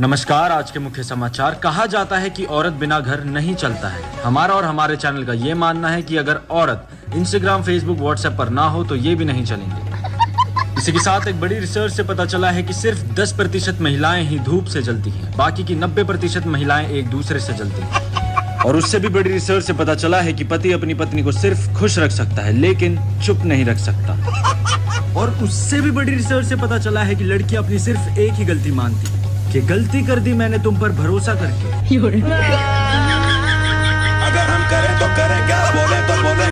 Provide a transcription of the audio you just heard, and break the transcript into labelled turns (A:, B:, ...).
A: नमस्कार। आज के मुख्य समाचार। कहा जाता है कि औरत बिना घर नहीं चलता है। हमारा और हमारे चैनल का ये मानना है कि अगर औरत इंस्टाग्राम, फेसबुक, व्हाट्सएप पर ना हो तो ये भी नहीं चलेंगे। इसी के साथ एक बड़ी रिसर्च से पता चला है कि सिर्फ 10% महिलाएं ही धूप से जलती हैं, बाकी की 90% महिलाएं एक दूसरे से जलती हैं। और उससे भी बड़ी रिसर्च से पता चला है कि पति अपनी पत्नी को सिर्फ खुश रख सकता है लेकिन चुप नहीं रख सकता। और उससे भी बड़ी रिसर्च से पता चला है कि लड़कियां अपनी सिर्फ एक ही गलती मानती कि गलती कर दी मैंने तुम पर भरोसा करके।
B: अगर हम करें तो करें